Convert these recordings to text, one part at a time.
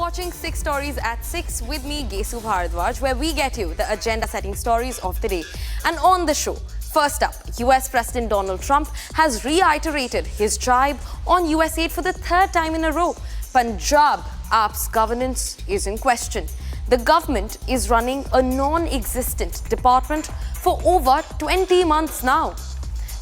watching 6 Stories at 6 with me, Gesu Bharadwaj, where we get you the agenda-setting stories of the day. And on the show, first up, U.S. President Donald Trump has reiterated his jibe on USAID for the 3rd time in a row. Punjab AAP's governance is in question. The government is running a non-existent department for over 20 months now.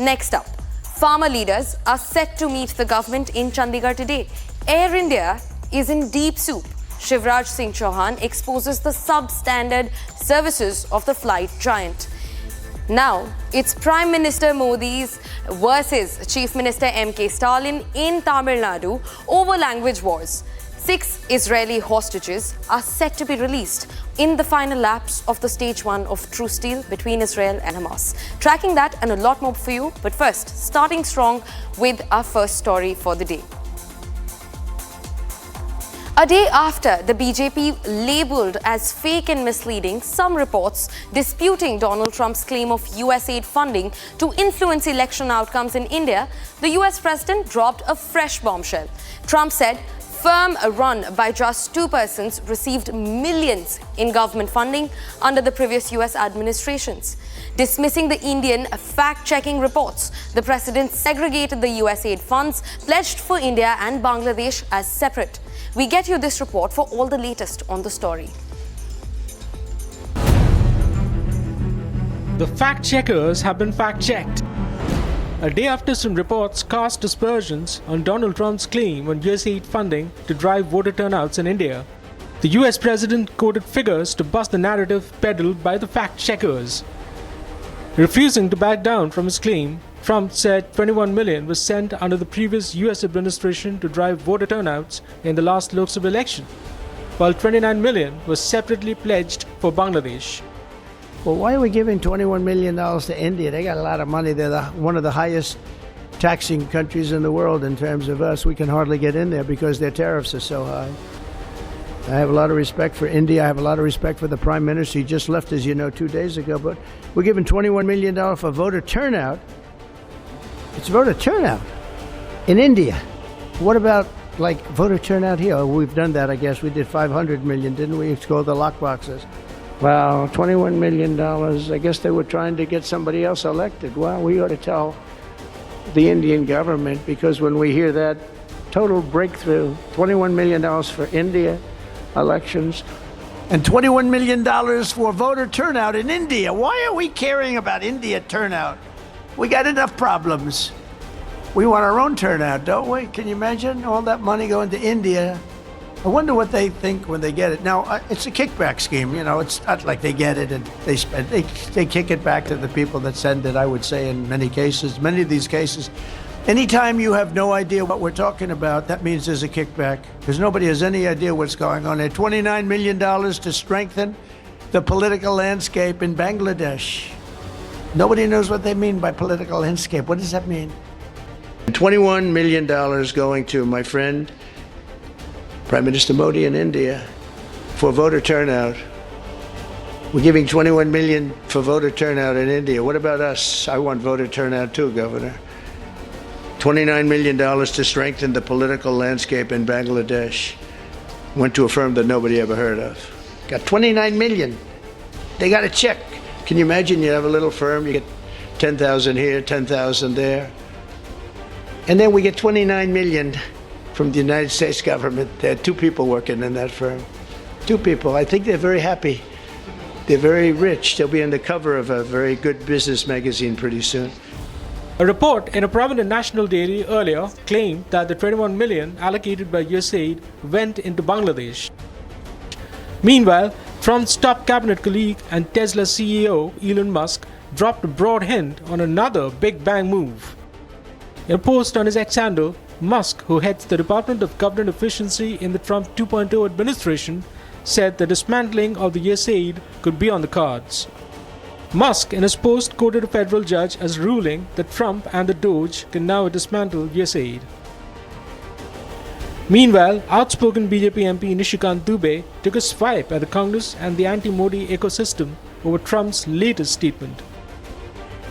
Next up, farmer leaders are set to meet the government in Chandigarh today. Air India is in deep soup. Shivraj Singh Chauhan exposes the substandard services of the flight giant. Now, it's Prime Minister Modi's versus Chief Minister M.K. Stalin in Tamil Nadu over language wars. 6 Israeli hostages are set to be released in the final laps of the stage 1 of truce deal between Israel and Hamas. Tracking that and a lot more for you, but first, starting strong with our first story for the day. A day after the BJP labelled as fake and misleading some reports disputing Donald Trump's claim of USAID funding to influence election outcomes in India, the US President dropped a fresh bombshell. Trump said firm run by just 2 persons received millions in government funding under the previous US administrations. Dismissing the Indian fact-checking reports, the president segregated the USAID funds pledged for India and Bangladesh as separate. We get you this report for all the latest on the story. The fact-checkers have been fact-checked. A day after some reports cast aspersions on Donald Trump's claim on USAID funding to drive voter turnouts in India, the US President quoted figures to bust the narrative peddled by the fact-checkers. Refusing to back down from his claim, Trump said 21 million was sent under the previous US administration to drive voter turnouts in the last Lok Sabha election, while 29 million was separately pledged for Bangladesh. Well, why are we giving $21 million to India? They got a lot of money. They're one of the highest taxing countries in the world in terms of us. We can hardly get in there because their tariffs are so high. I have a lot of respect for India. I have a lot of respect for the Prime Minister. He just left, as you know, 2 days ago. But we're giving $21 million for voter turnout. It's voter turnout in India. What about, like, voter turnout here? Oh, we've done that, I guess. We did 500 million, didn't we? It's called the lockboxes. Wow, $21 million. I guess they were trying to get somebody else elected. Well, we ought to tell the Indian government, because when we hear that total breakthrough, $21 million for India elections, and $21 million for voter turnout in India. Why are we caring about India turnout? We got enough problems. We want our own turnout, don't we? Can you imagine all that money going to India? I wonder what they think when they get it. Now, it's a kickback scheme. You know, it's not like they get it and they spend. They kick it back to the people that send it, I would say, in many cases. Many of these cases, anytime you have no idea what we're talking about, that means there's a kickback, because nobody has any idea what's going on there. $29 million to strengthen the political landscape in Bangladesh. Nobody knows what they mean by political landscape. What does that mean? $21 million going to my friend, Prime Minister Modi in India, for voter turnout. We're giving $21 million for voter turnout in India. What about us? I want voter turnout too, Governor. $29 million to strengthen the political landscape in Bangladesh. Went to a firm that nobody ever heard of. Got $29 million. They got a check. Can you imagine you have a little firm, you get 10,000 here, 10,000 there. And then we get 29 million from the United States government. There are 2 people working in that firm. 2 people. I think they're very happy. They're very rich. They'll be on the cover of a very good business magazine pretty soon. A report in a prominent national daily earlier claimed that the 21 million allocated by USAID went into Bangladesh. Meanwhile, Trump's top cabinet colleague and Tesla CEO Elon Musk dropped a broad hint on another big bang move. In a post on his X handle, Musk, who heads the Department of Government Efficiency in the Trump 2.0 administration, said the dismantling of the USAID could be on the cards. Musk, in his post, quoted a federal judge as ruling that Trump and the Doge can now dismantle USAID. Meanwhile, outspoken BJP MP Nishikant Dubey took a swipe at the Congress and the anti-Modi ecosystem over Trump's latest statement.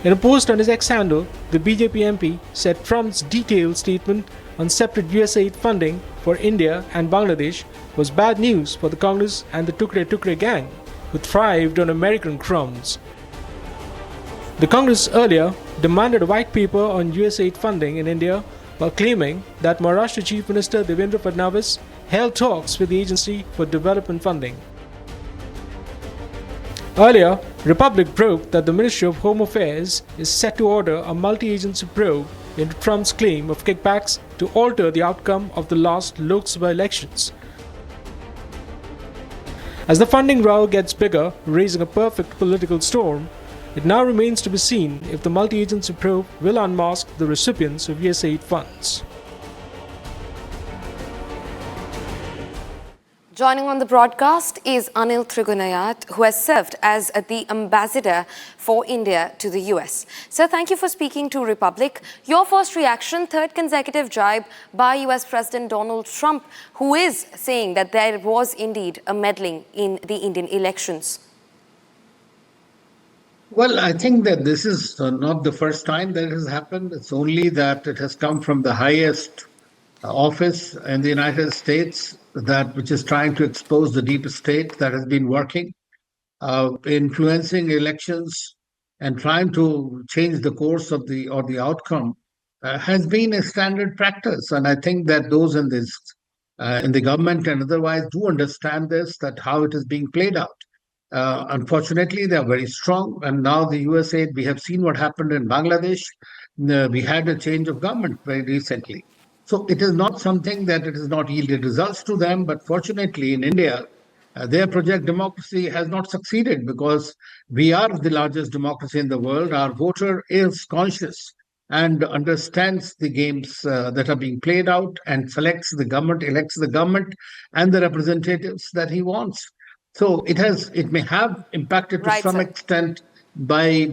In a post on his X handle, the BJP MP said Trump's detailed statement on separate USAID funding for India and Bangladesh was bad news for the Congress and the Tukre gang, who thrived on American crumbs. The Congress earlier demanded a white paper on USAID funding in India while claiming that Maharashtra Chief Minister Devendra Fadnavis held talks with the agency for development funding. Earlier, Republic broke that the Ministry of Home Affairs is set to order a multi-agency probe into Trump's claim of kickbacks to alter the outcome of the last Lok Sabha elections. As the funding row gets bigger, raising a perfect political storm, it now remains to be seen if the multi-agency probe will unmask the recipients of USAID funds. Joining on the broadcast is Anil Trigunayat, who has served as the ambassador for India to the US. Sir, thank you for speaking to Republic. Your first reaction, third consecutive jibe by US President Donald Trump, who is saying that there was indeed a meddling in the Indian elections. Well, I think that this is not the first time that it has happened. It's only that it has come from the highest office in the United States, that which is trying to expose the deep state that has been working, influencing elections and trying to change the course of the outcome, has been a standard practice. And I think that those in the government and otherwise do understand this, that how it is being played out. Unfortunately, they are very strong. And now the USAID, we have seen what happened in Bangladesh. We had a change of government very recently. So it is not something that it has not yielded results to them. But fortunately, in India, their project democracy has not succeeded because we are the largest democracy in the world. Our voter is conscious and understands the games that are being played out and selects the government, elects the government and the representatives that he wants. So it may have impacted to some extent by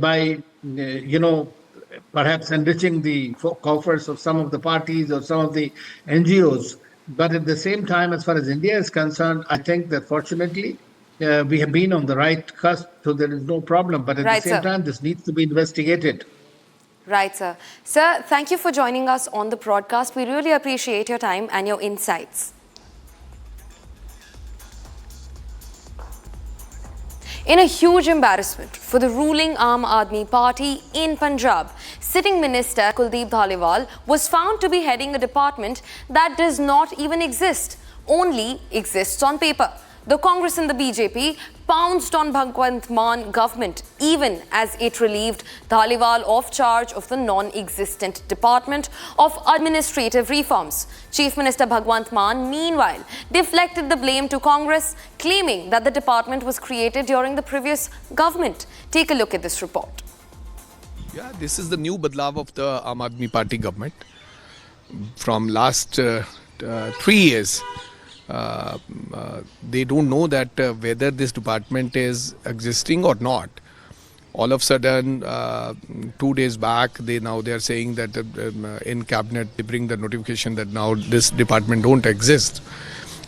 perhaps enriching the coffers of some of the parties or some of the NGOs. But at the same time, as far as India is concerned, I think that fortunately we have been on the right cusp, so there is no problem. But at the same time, this needs to be investigated. Right, sir. Sir, thank you for joining us on the broadcast. We really appreciate your time and your insights. In a huge embarrassment for the ruling Aam Aadmi Party in Punjab, sitting Minister Kuldeep Dhaliwal was found to be heading a department that does not even exist, only exists on paper. The Congress and the BJP pounced on Bhagwant Mann government even as it relieved Dhaliwal of charge of the non-existent Department of Administrative Reforms. Chief Minister Bhagwant Mann, meanwhile, deflected the blame to Congress, claiming that the department was created during the previous government. Take a look at this report. Yeah, this is the new badlav of the Aam Aadmi Party government. From last 3 years, they don't know that whether this department is existing or not. All of a sudden, 2 days back, they are saying that in cabinet they bring the notification that now this department don't exist.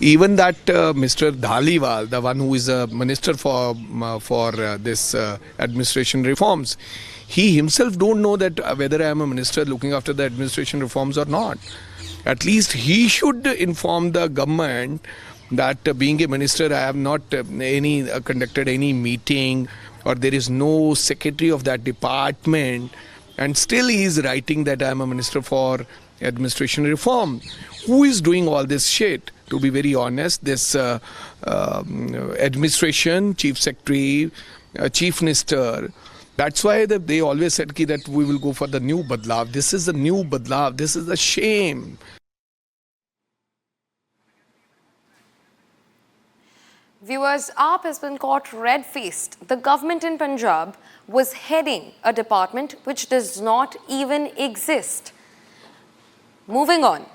Even that Mr. Dhaliwal, the one who is a minister for this administration reforms, he himself don't know that whether I am a minister looking after the administration reforms or not. At least he should inform the government that being a minister, I have not conducted any meeting, or there is no secretary of that department, and still he is writing that I am a minister for administration reform. Who is doing all this shit? To be very honest, this administration, chief secretary, chief minister, that's why they always said that we will go for the new badlav. This is the new badlav. This is a shame. Viewers, AAP has been caught red-faced. The government in Punjab was heading a department which does not even exist. Moving on.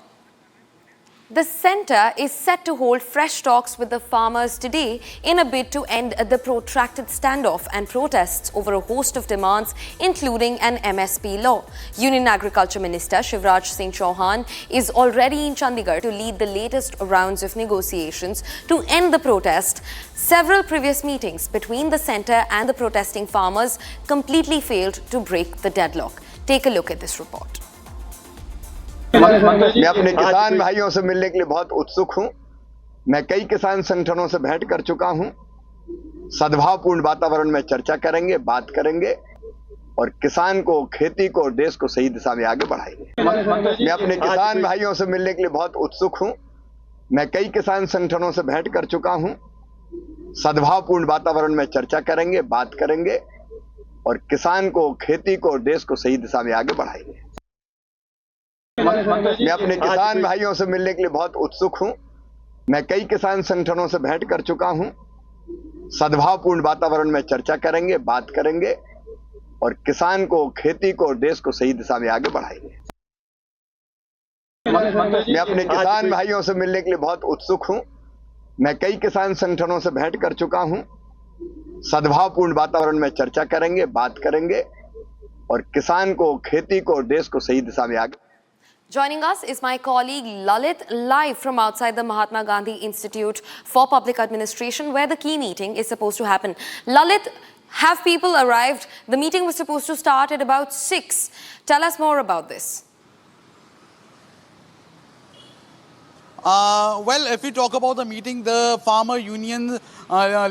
The centre is set to hold fresh talks with the farmers today in a bid to end the protracted standoff and protests over a host of demands, including an MSP law. Union Agriculture Minister Shivraj Singh Chauhan is already in Chandigarh to lead the latest rounds of negotiations to end the protest. Several previous meetings between the centre and the protesting farmers completely failed to break the deadlock. Take a look at this report. मैं अपने किसान भाइयों से मिलने के लिए बहुत उत्सुक हूं मैं कई किसान संगठनों से भेंट कर चुका हूं। सद्भावपूर्ण वातावरण में चर्चा करेंगे, बात करेंगे और किसान को, खेती को, देश को सही दिशा में आगे बढ़ाएंगे। मैं अपने किसान भाइयों से मिलने के लिए बहुत उत्सुक हूं। मैं कई किसान संगठनों से भेंट कर चुका हूं। सद्भावपूर्ण वातावरण में चर्चा करेंगे, बात करेंगे और किसान को, खेती को, देश को सही दिशा में आगे बढ़ाएंगे। मैं अपने किसान भाइयों से मिलने के लिए बहुत उत्सुक हूं। मैं कई किसान संगठनों से भेंट कर चुका हूं। सद्भावपूर्ण वातावरण में चर्चा करेंगे, बात करेंगे और किसान को, खेती को, देश को सही दिशा में आगे बढ़ाएंगे। मैं अपने किसान भाइयों से मिलने के लिए बहुत उत्सुक हूं। मैं कई किसान संगठनों से भेंट कर चुका हूं। सद्भावपूर्ण वातावरण में चर्चा करेंगे, बात करेंगे और किसान को, खेती को, देश को सही दिशा में आगे। Joining us is my colleague Lalit, live from outside the Mahatma Gandhi Institute for Public Administration, where the key meeting is supposed to happen. Lalit, have people arrived? The meeting was supposed to start at about 6. Tell us more about this. Well, if we talk about the meeting, the farmer union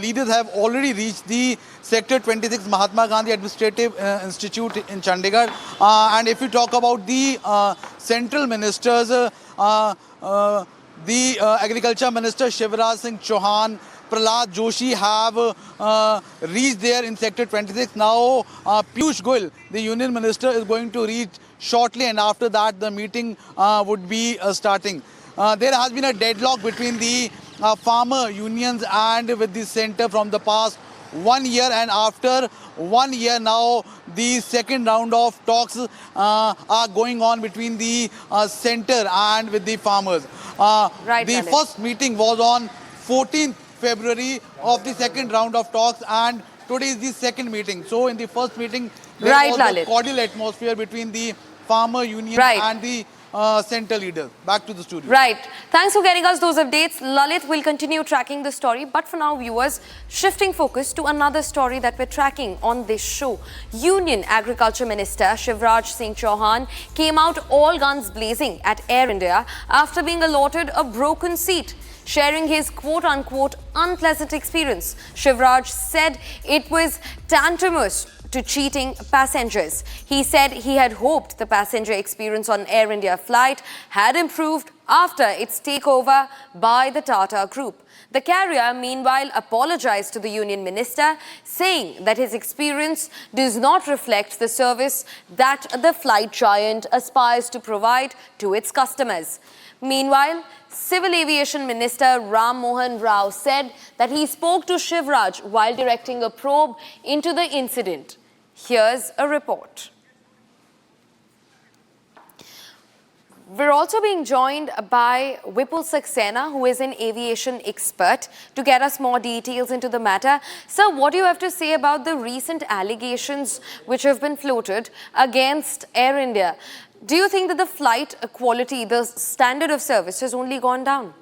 leaders have already reached the Sector 26 Mahatma Gandhi Administrative Institute in Chandigarh. And if we talk about the central ministers, the Agriculture Minister Shivraj Singh Chauhan, Prahlad Joshi have reached there in Sector 26. Now, Piyush Goyal, the union minister, is going to reach shortly, and after that, the meeting would be starting. There has been a deadlock between the farmer unions and with the centre from the past 1 year, and after 1 year now the second round of talks are going on between the centre and with the farmers. The first meeting was on 14th February of the second round of talks, and today is the second meeting. So in the first meeting there was a cordial atmosphere between the farmer union and the centre leaders. Back to the studio. Right. Thanks for getting us those updates. Lalit will continue tracking the story. But for now, viewers, shifting focus to another story that we're tracking on this show. Union Agriculture Minister Shivraj Singh Chauhan came out all guns blazing at Air India after being allotted a broken seat. Sharing his quote-unquote unpleasant experience, Shivraj said it was tantamount to cheating passengers. He said he had hoped the passenger experience on Air India flight had improved after its takeover by the Tata Group. The carrier, meanwhile, apologized to the union minister, saying that his experience does not reflect the service that the flight giant aspires to provide to its customers. Meanwhile, Civil Aviation Minister Ram Mohan Rao said that he spoke to Shivraj while directing a probe into the incident. Here's a report. We're also being joined by Vipul Saxena, who is an aviation expert, to get us more details into the matter. Sir, what do you have to say about the recent allegations which have been floated against Air India? Do you think that the flight quality, the standard of service has only gone down?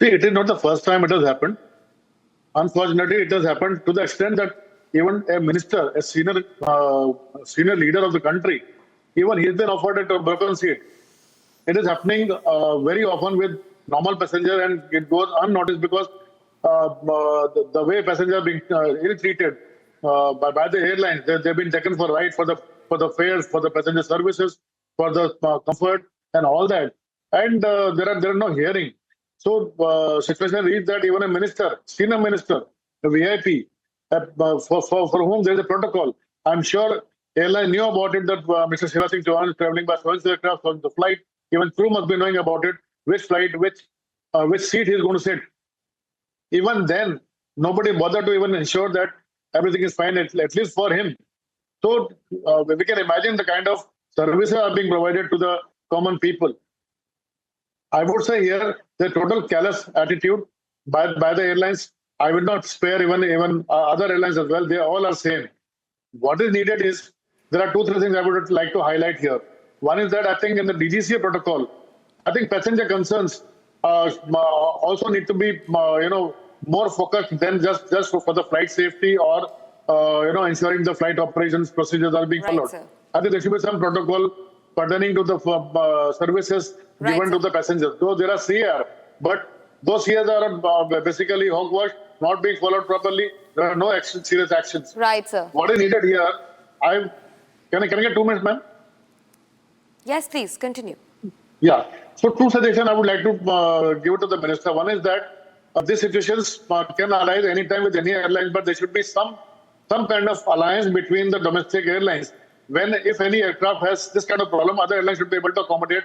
See, it is not the first time it has happened. Unfortunately, it has happened to the extent that even a minister, a senior leader of the country, even he has been offered a broken seat. It is happening very often with normal passenger, and it goes unnoticed because the way passengers are being ill-treated by the airlines. They've been taken for ride for the fares, for the passenger services, for the comfort and all that. And there are no hearing. So situation reached that even a minister, senior minister, a VIP, for whom there is a protocol. I'm sure airline knew about it, that Mr. Shivraj Singh Chauhan is traveling by so aircraft on the flight. Even crew must be knowing about it, which flight, which seat he is going to sit. Even then, nobody bothered to even ensure that everything is fine, at least for him. So we can imagine the kind of services are being provided to the common people. I would say here the total callous attitude by the airlines. I would not spare even other airlines as well. They all are same. What is needed is, there are 2-3 things I would like to highlight here. One is that I think in the DGCA protocol, I think passenger concerns also need to be more focused than just for the flight safety or ensuring the flight operations procedures are being followed. Sir. I think there should be some protocol pertaining to the services given to the passengers. Though there are CR, but those CRs are basically hogwash, not being followed properly. There are no serious actions. Right, sir. What is needed here? Can I get 2 minutes, ma'am? Yes, please, continue. Yeah. So 2 suggestions I would like to give it to the minister. One is that these situations can arise anytime with any airlines, but there should be some kind of alliance between the domestic airlines. When, if any aircraft has this kind of problem, other airlines should be able to accommodate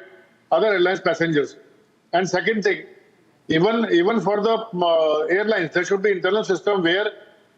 other airlines' passengers. And second thing, even for the airlines, there should be internal system where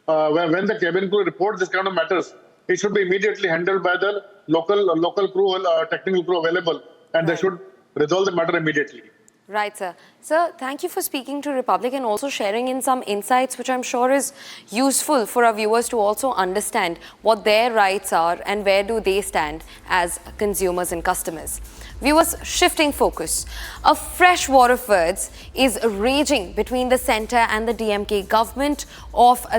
when the cabin crew reports this kind of matters, it should be immediately handled by the local crew, technical crew available, and they should resolve the matter immediately. Right, sir. Sir, thank you for speaking to Republic and also sharing in some insights which I'm sure is useful for our viewers to also understand what their rights are and where do they stand as consumers and customers. Viewers, shifting focus. A fresh war of words is raging between the centre and the DMK government over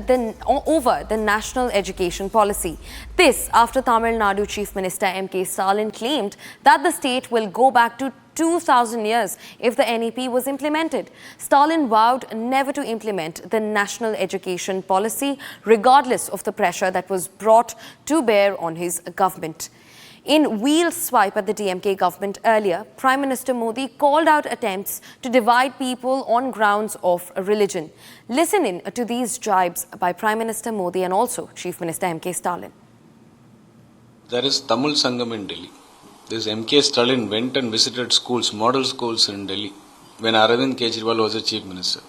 the national education policy. This after Tamil Nadu Chief Minister M.K. Stalin claimed that the state will go back to 2000 years if the NEP was implemented. Stalin vowed never to implement the national education policy regardless of the pressure that was brought to bear on his government. In wheel swipe at the DMK government earlier, Prime Minister Modi called out attempts to divide people on grounds of religion. Listen in to these jibes by Prime Minister Modi and also Chief Minister M.K. Stalin. There is Tamil Sangam in Delhi. This M.K. Stalin went and visited schools, model schools in Delhi, when Arvind Kejriwal was the Chief Minister.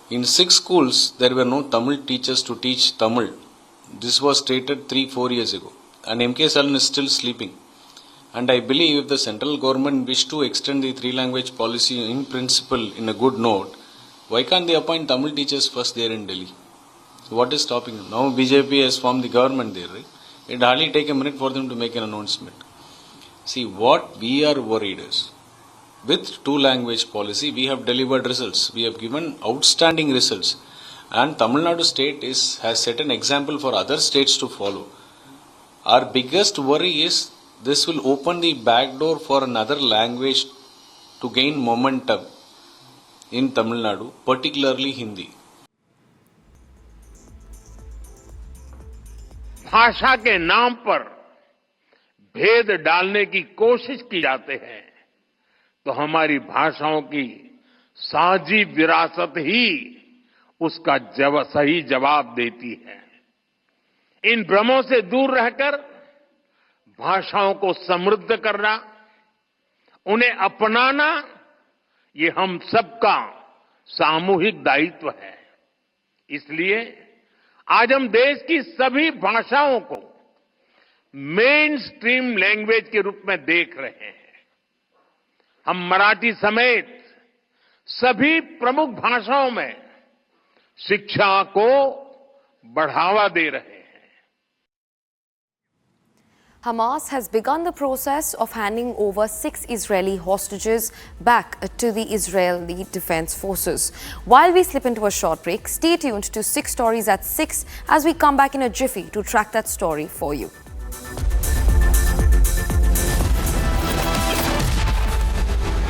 In 6 schools, there were no Tamil teachers to teach Tamil. This was stated 3-4 years ago. And M.K. Stalin is still sleeping. And I believe if the central government wished to extend the 3-language policy in principle in a good note, why can't they appoint Tamil teachers first there in Delhi? What is stopping them? Now BJP has formed the government there, right? It hardly take a minute for them to make an announcement. See, what we are worried is, with 2-language policy, we have delivered results. We have given outstanding results. And Tamil Nadu state has set an example for other states to follow. Our biggest worry is this will open the back door for another language to gain momentum in Tamil Nadu, particularly Hindi. भाषा के नाम पर भेद डालने की कोशिश की जाते हैं तो हमारी भाषाओं की साझी विरासत ही उसका सही जवाब देती है। इन भ्रमों से दूर रहकर भाषाओं को समृद्ध करना, उन्हें अपनाना, ये हम सबका सामूहिक दायित्व है। इसलिए आज हम देश की सभी भाषाओं को मेन स्ट्रीम लैंग्वेज के रूप में देख रहे हैं। हम मराठी समेत सभी प्रमुख भाषाओं में शिक्षा को बढ़ावा दे रहे हैं। Hamas has begun the process of handing over 6 Israeli hostages back to the Israeli Defense Forces. While we slip into a short break, stay tuned to 6 Stories at 6 as we come back in a jiffy to track that story for you.